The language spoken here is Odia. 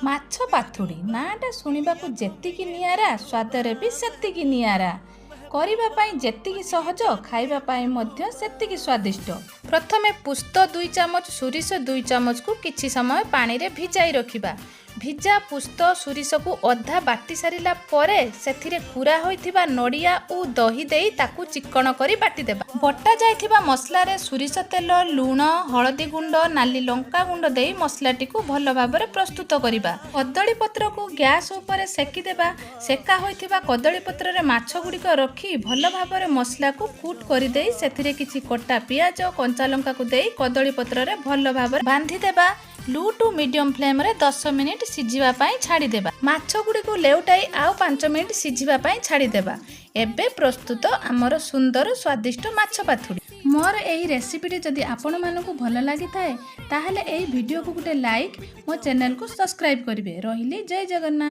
ମାଛ ପାତୁଡ଼ି ନାଁଟା ଶୁଣିବାକୁ ଯେତିକି ନିଆରା, ସ୍ୱାଦରେ ବି ସେତିକି ନିଆରା। କରିବା ପାଇଁ ଯେତିକି ସହଜ, ଖାଇବା ପାଇଁ ମଧ୍ୟ ସେତିକି ସ୍ୱାଦିଷ୍ଟ। ପ୍ରଥମେ ପୁସ୍ତ 2 ଚାମଚ, ସୋରିଷ 2 ଚାମଚକୁ କିଛି ସମୟ ପାଣିରେ ଭିଜାଇ ରଖିବା। ଭିଜା ପୁସ୍ତ ସୋରିଷକୁ ଅଧା ବାଟି ସାରିଲା ପରେ ସେଥିରେ କୁରା ହୋଇଥିବା ନଡ଼ିଆ ଓ ଦହି ଦେଇ ତାକୁ ଚିକ୍କଣ କରି ବାଟିଦେବା। ବଟା ଯାଇଥିବା ମସଲାରେ ସୋରିଷ ତେଲ, ଲୁଣ, ହଳଦୀ ଗୁଣ୍ଡ, ନାଲି ଲଙ୍କା ଗୁଣ୍ଡ ଦେଇ ମସଲାଟିକୁ ଭଲ ଭାବରେ ପ୍ରସ୍ତୁତ କରିବା। କଦଳୀ ପତ୍ରକୁ ଗ୍ୟାସ୍ ଉପରେ ସେକିଦେବା। ସେକା ହୋଇଥିବା କଦଳୀ ପତ୍ରରେ ମାଛ ଗୁଡ଼ିକ ରଖି ଭଲ ଭାବରେ ମସଲାକୁ କୁଟ୍ କରିଦେଇ ସେଥିରେ କିଛି କଟା ପିଆଜ, କଞ୍ଚା ଲଙ୍କାକୁ ଦେଇ କଦଳୀ ପତ୍ରରେ ଭଲ ଭାବରେ ବାନ୍ଧିଦେବା। लो टू मीडियम फ्लेम रे 10 मिनिट सिझिबा पई छाड़ी देबा। माछ गुडी को लेउटाई आउ 5 मिनिट सिझिबा पई छाड़ी देबा। एबे प्रस्तुत आमर सुंदर स्वादिष्ट माछ पातुड़ी। मोर एही रेसिपीटी जदि आपण मानकु भल लागि थाए ताहले एही वीडियो को गुटे लाइक, मो चैनल को सब्सक्राइब करिवे। रहिले जय जगन्नाथ।